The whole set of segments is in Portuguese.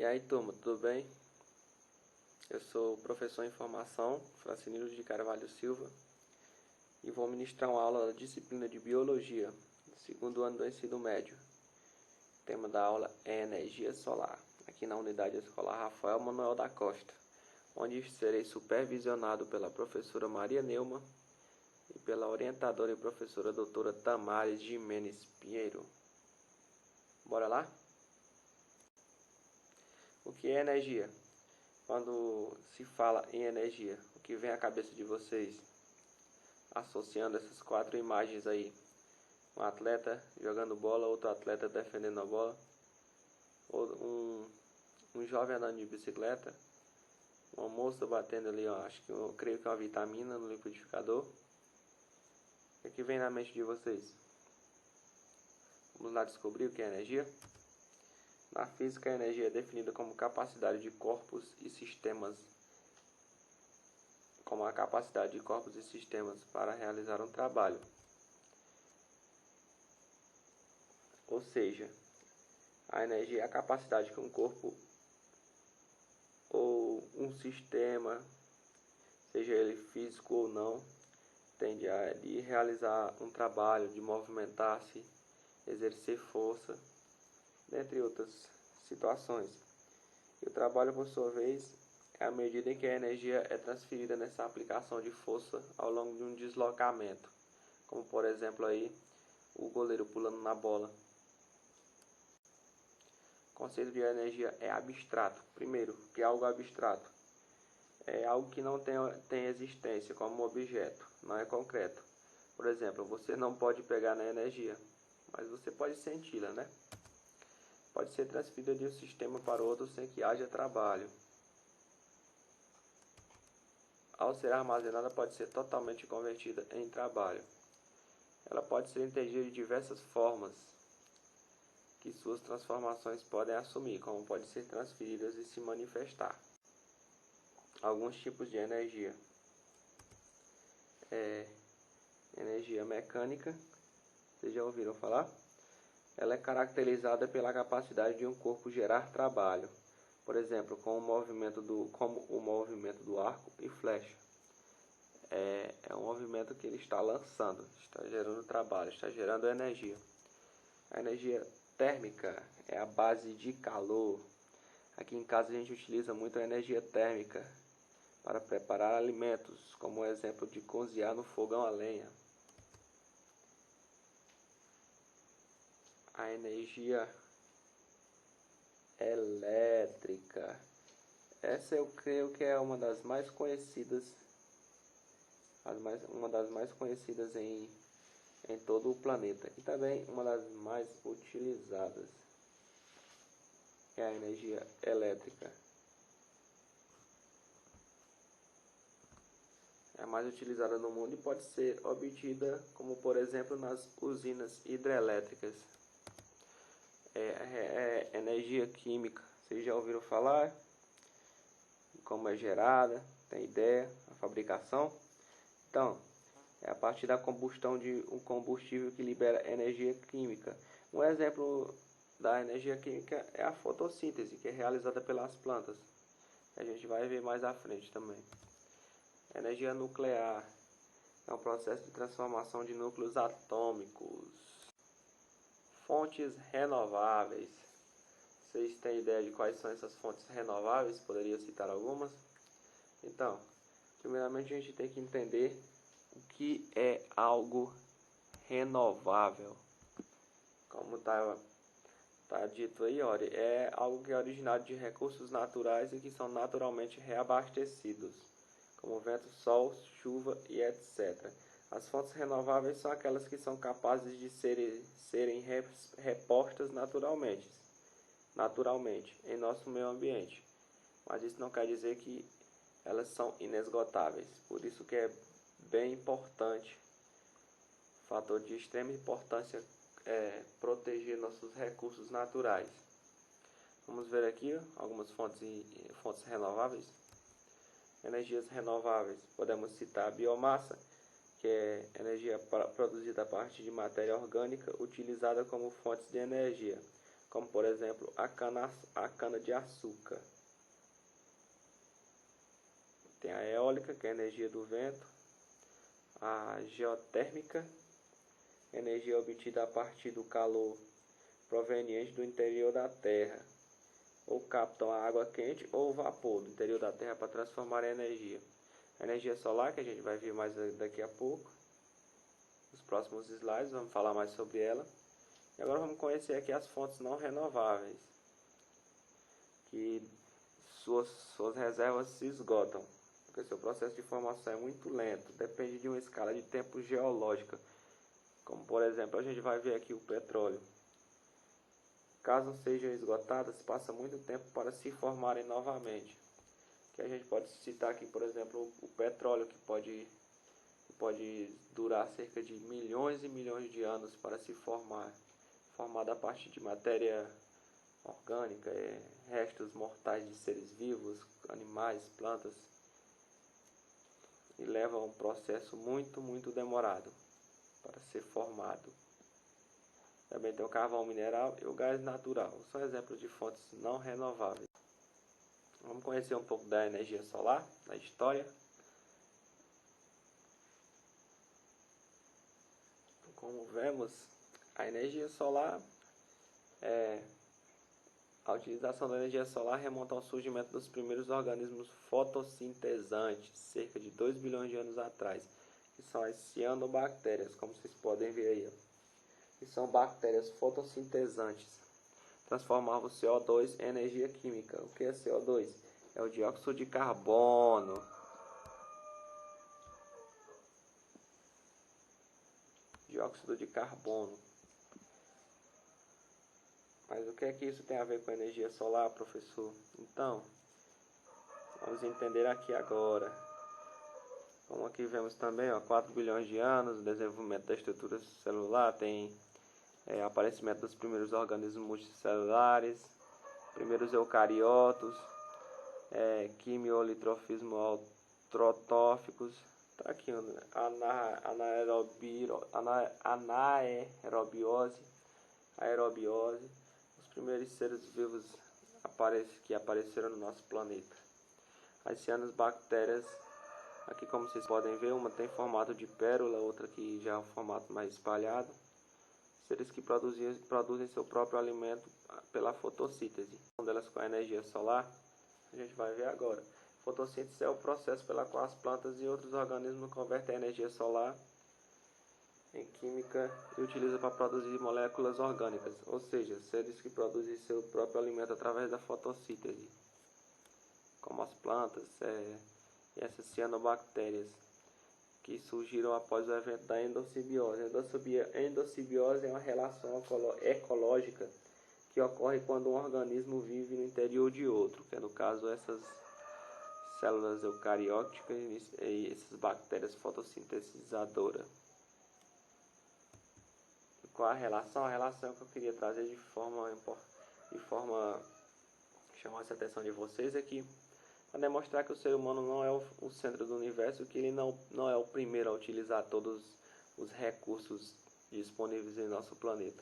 E aí, turma, tudo bem? Eu sou o professor em formação, Francinino de Carvalho Silva, e vou ministrar uma aula da disciplina de Biologia, do segundo ano do ensino médio. O tema da aula é Energia Solar, aqui na Unidade Escolar Rafael Manuel da Costa, onde serei supervisionado pela professora Maria Neuma e pela orientadora e professora doutora Tamares Jimenez Pinheiro. Bora lá? O que é energia? Quando se fala em energia, o que vem à cabeça de vocês? Associando essas quatro imagens aí. Um atleta jogando bola, outro atleta defendendo a bola, um jovem andando de bicicleta, uma moça batendo ali, eu creio que é uma vitamina no liquidificador. O que vem na mente de vocês? Vamos lá descobrir o que é energia? Na física, a energia é definida como capacidade de corpos e sistemas para realizar um trabalho. Ou seja, a energia é a capacidade que um corpo ou um sistema, seja ele físico ou não, tem de realizar um trabalho, de movimentar-se, exercer força, dentre outras situações. E o trabalho, por sua vez, é a medida em que a energia é transferida nessa aplicação de força ao longo de um deslocamento, como por exemplo aí o goleiro pulando na bola. O conceito de energia é abstrato. Primeiro, o que é algo abstrato? É algo que não tem existência como objeto, não é concreto. Por exemplo, você não pode pegar na energia, mas você pode senti-la, né? Pode ser transferida de um sistema para outro sem que haja trabalho. Ao ser armazenada, pode ser totalmente convertida em trabalho. Ela pode ser entendida de diversas formas que suas transformações podem assumir, como pode ser transferidas e se manifestar. Alguns tipos de energia. Energia mecânica, vocês já ouviram falar? Ela é caracterizada pela capacidade de um corpo gerar trabalho, por exemplo, como o movimento do arco e flecha. É um movimento que ele está lançando, está gerando trabalho, está gerando energia. A energia térmica é a base de calor. Aqui em casa a gente utiliza muito a energia térmica para preparar alimentos, como o exemplo de cozinhar no fogão a lenha. A energia elétrica. Essa eu creio que é uma das mais conhecidas, em todo o planeta. E também uma das mais utilizadas. É a energia elétrica. É a mais utilizada no mundo e pode ser obtida, como por exemplo, nas usinas hidrelétricas. Energia química. Vocês já ouviram falar? Como é gerada? Tem ideia? A fabricação? Então, é a partir da combustão de um combustível que libera energia química. Um exemplo da energia química é a fotossíntese, que é realizada pelas plantas. A gente vai ver mais à frente também. Energia nuclear é um processo de transformação de núcleos atômicos. Fontes renováveis. Vocês têm ideia de quais são essas fontes renováveis? Poderia citar algumas? Então, primeiramente a gente tem que entender o que é algo renovável. Como está dito aí, olha, é algo que é originado de recursos naturais e que são naturalmente reabastecidos, como vento, sol, chuva e etc. As fontes renováveis são aquelas que são capazes de serem repostas naturalmente em nosso meio ambiente. Mas isso não quer dizer que elas são inesgotáveis. Por isso que é bem importante, fator de extrema importância, proteger nossos recursos naturais. Vamos ver aqui algumas fontes renováveis. Energias renováveis, podemos citar a biomassa, que é energia produzida a partir de matéria orgânica utilizada como fontes de energia. como por exemplo a cana de açúcar. Tem a eólica, que é a energia do vento, a geotérmica, energia obtida a partir do calor proveniente do interior da Terra, ou captam a água quente ou vapor do interior da Terra para transformar em energia. A energia solar, que a gente vai ver mais daqui a pouco, nos próximos slides, vamos falar mais sobre ela. E agora vamos conhecer aqui as fontes não renováveis, que suas reservas se esgotam, porque seu processo de formação é muito lento, depende de uma escala de tempo geológica, como por exemplo a gente vai ver aqui o petróleo. Caso sejam esgotadas, passa muito tempo para se formarem novamente. Que a gente pode citar aqui, por exemplo, o petróleo, que pode durar cerca de milhões e milhões de anos para se formar, formado a partir de matéria orgânica, restos mortais de seres vivos, animais, plantas, e leva a um processo muito demorado para ser formado. Também tem o carvão mineral e o gás natural, são exemplos de fontes não renováveis. Vamos conhecer um pouco da energia solar, da história. Como vemos, a energia solar a utilização da energia solar remonta ao surgimento dos primeiros organismos fotossintesantes, cerca de 2 bilhões de anos atrás, que são as cianobactérias, como vocês podem ver aí, que são bactérias fotossintesantes. Transformavam o CO2 em energia química. O que é CO2? É o dióxido de carbono. Dióxido de carbono. Mas o que é que isso tem a ver com energia solar, professor? Então, vamos entender aqui agora. Como aqui vemos também, 4 bilhões de anos, o desenvolvimento da estrutura celular, tem aparecimento dos primeiros organismos multicelulares, primeiros eucariotos, quimiolitrofismo autrotóficos, tá aqui, anaerobiose, aerobiose, os primeiros seres vivos que apareceram no nosso planeta. As cianobactérias, aqui como vocês podem ver, uma tem formato de pérola, outra que já é um formato mais espalhado. Seres que produzem seu próprio alimento pela fotossíntese. Uma delas com a energia solar, a gente vai ver agora. Fotossíntese é o processo pela qual as plantas e outros organismos convertem a energia solar em química e utilizam para produzir moléculas orgânicas, ou seja, seres que produzem seu próprio alimento através da fotossíntese, como as plantas e essas cianobactérias, que surgiram após o evento da endossimbiose. A endossimbiose é uma relação ecológica que ocorre quando um organismo vive no interior de outro, que é no caso essas células eucarióticas e essas bactérias fotossintetizadoras. Qual a relação? A relação que eu queria trazer de forma chamar a atenção de vocês aqui, para demonstrar que o ser humano não é o centro do universo, que ele não é o primeiro a utilizar todos os recursos disponíveis em nosso planeta.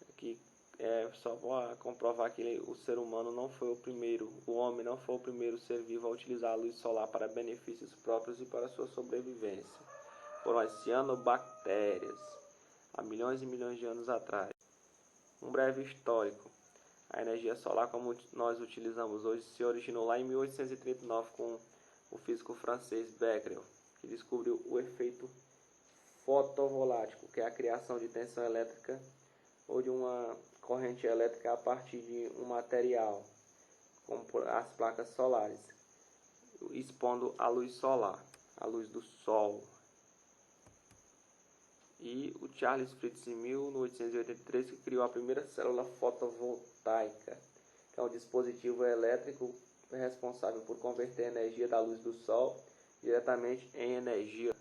Aqui é só para comprovar que o ser humano não foi o primeiro, o homem não foi o primeiro ser vivo a utilizar a luz solar para benefícios próprios e para sua sobrevivência. Foram as cianobactérias, há milhões e milhões de anos atrás. Um breve histórico. A energia solar, como nós utilizamos hoje, se originou lá em 1839 com o físico francês Becquerel, que descobriu o efeito fotovolático, que é a criação de tensão elétrica ou de uma corrente elétrica a partir de um material, como as placas solares, expondo a luz solar, a luz do sol. E o Charles Fritts, em 1883, que criou a primeira célula fotovoltaica, que é um dispositivo elétrico responsável por converter a energia da luz do sol diretamente em energia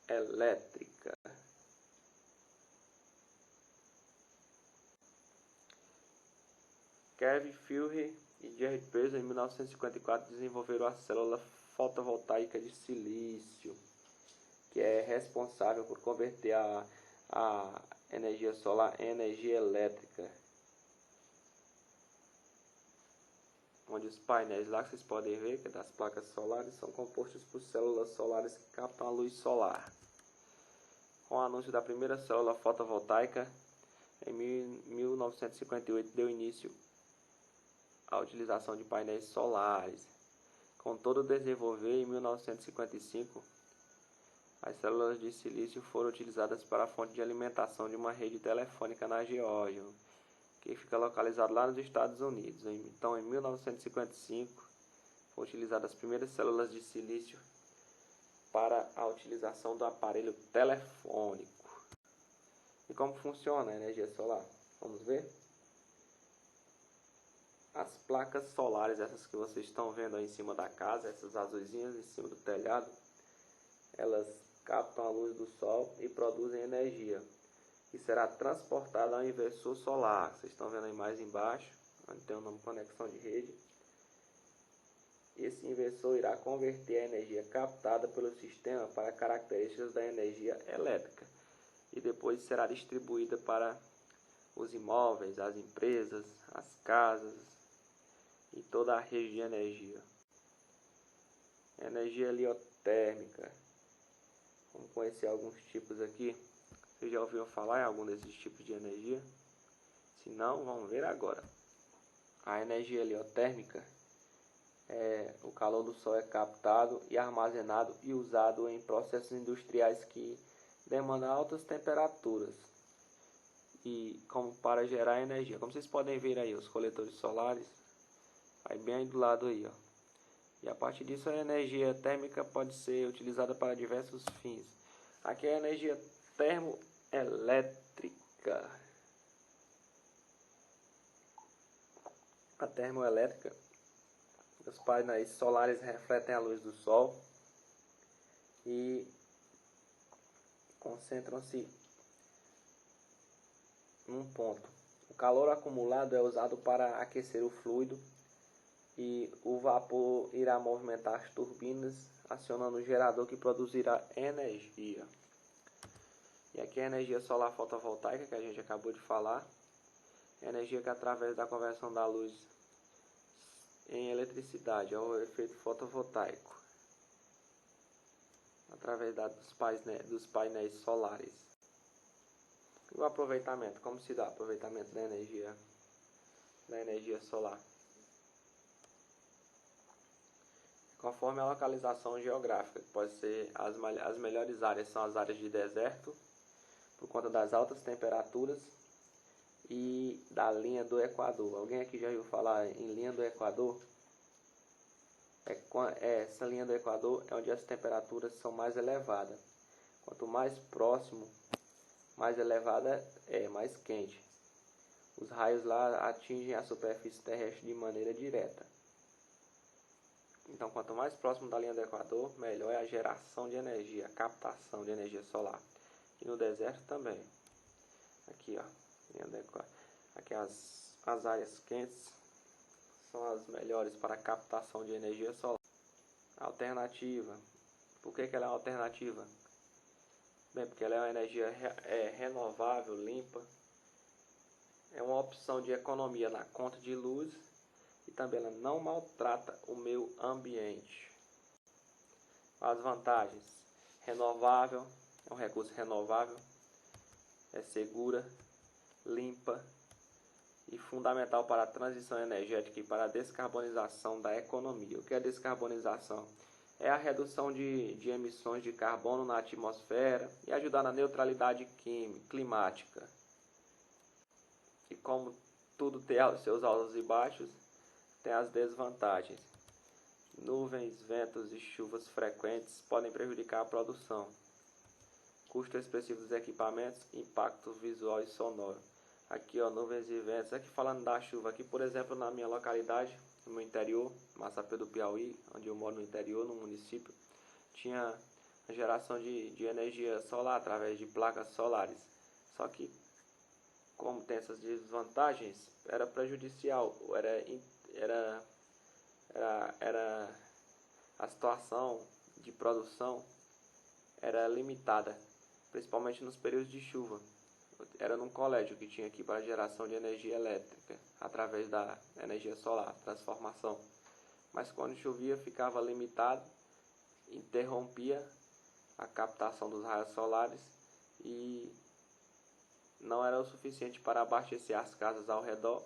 elétrica. Kevin Fury e Jerry Pearson, em 1954, desenvolveram a célula fotovoltaica de silício, que é responsável por converter a energia solar em energia elétrica. onde os painéis lá que vocês podem ver, que é das placas solares, são compostos por células solares que captam a luz solar. Com o anúncio da primeira célula fotovoltaica, em 1958 deu início à utilização de painéis solares. Com todo o desenvolver, em 1955, as células de silício foram utilizadas para a fonte de alimentação de uma rede telefônica na Geórgia, que fica localizado lá nos Estados Unidos. Então, em 1955, foram utilizadas as primeiras células de silício para a utilização do aparelho telefônico. E como funciona a energia solar? Vamos ver? As placas solares, essas que vocês estão vendo aí em cima da casa, essas azuisinhas em cima do telhado, elas captam a luz do sol e produzem energia, que será transportada ao inversor solar. Vocês estão vendo aí mais embaixo, onde tem o nome conexão de rede. Esse inversor irá converter a energia captada pelo sistema para características da energia elétrica e depois será distribuída para os imóveis, as empresas, as casas e toda a rede de energia. Energia heliotérmica. Vamos conhecer alguns tipos aqui. Você já ouviu falar em algum desses tipos de energia? Se não, vamos ver agora. A energia heliotérmica o calor do sol é captado e armazenado e usado em processos industriais que demandam altas temperaturas e como para gerar energia. Como vocês podem ver aí, os coletores solares, aí bem aí do lado aí, ó. E a partir disso a energia térmica pode ser utilizada para diversos fins. Aqui é a energia termoelétrica. A termoelétrica, os painéis solares refletem a luz do sol e concentram-se num ponto. O calor acumulado é usado para aquecer o fluido e o vapor irá movimentar as turbinas, acionando o gerador que produzirá energia. E aqui é a energia solar fotovoltaica que a gente acabou de falar. Energia que através da conversão da luz em eletricidade, é o efeito fotovoltaico, através dos painéis solares. E o aproveitamento, como se dá o aproveitamento da energia solar? Conforme a localização geográfica, pode ser as melhores áreas são as áreas de deserto, por conta das altas temperaturas e da linha do Equador. Alguém aqui já ouviu falar em linha do Equador? Essa linha do Equador é onde as temperaturas são mais elevadas. Quanto mais próximo, mais elevada mais quente. Os raios lá atingem a superfície terrestre de maneira direta. Então, quanto mais próximo da linha do Equador, melhor é a geração de energia, a captação de energia solar. E no deserto também. Aqui, ó, linha do Equador. Aqui as áreas quentes são as melhores para a captação de energia solar. Alternativa. Por que ela é uma alternativa? Bem, porque ela é uma energia renovável, limpa. É uma opção de economia na conta de luz e também ela não maltrata o meio ambiente. As vantagens: renovável, é um recurso renovável, é segura, limpa e fundamental para a transição energética e para a descarbonização da economia. O que é descarbonização? É a redução de emissões de carbono na atmosfera e ajudar na neutralidade climática. E como tudo tem os seus altos e baixos, tem as desvantagens. Nuvens, ventos e chuvas frequentes podem prejudicar a produção. Custo expressivo dos equipamentos, impacto visual e sonoro. Aqui, ó, nuvens e ventos. Aqui falando da chuva, aqui por exemplo na minha localidade, no meu interior, Massapê do Piauí, onde eu moro no interior, no município, tinha a geração de energia solar através de placas solares. Só que, como tem essas desvantagens, era prejudicial, era a situação de produção era limitada, principalmente nos períodos de chuva. era num colégio que tinha aqui para geração de energia elétrica, através da energia solar, transformação. Mas quando chovia ficava limitado, interrompia a captação dos raios solares e não era o suficiente para abastecer as casas ao redor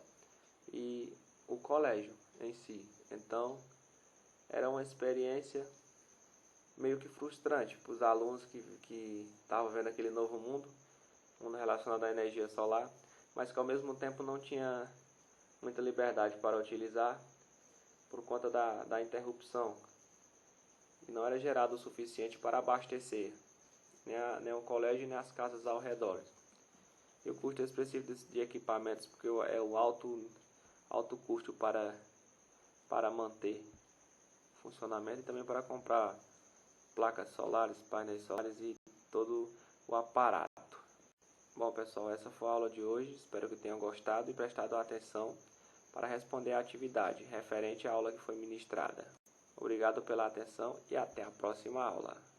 e o colégio em si. Então, era uma experiência meio que frustrante para os alunos que estavam vendo aquele novo mundo relacionado à energia solar, mas que ao mesmo tempo não tinha muita liberdade para utilizar por conta da interrupção. E não era gerado o suficiente para abastecer nem o colégio nem as casas ao redor. E o custo específico de equipamentos, porque é o alto custo para manter o funcionamento e também para comprar placas solares, painéis solares e todo o aparato. Bom pessoal, essa foi a aula de hoje, espero que tenham gostado e prestado atenção para responder à atividade referente à aula que foi ministrada. Obrigado pela atenção e até a próxima aula.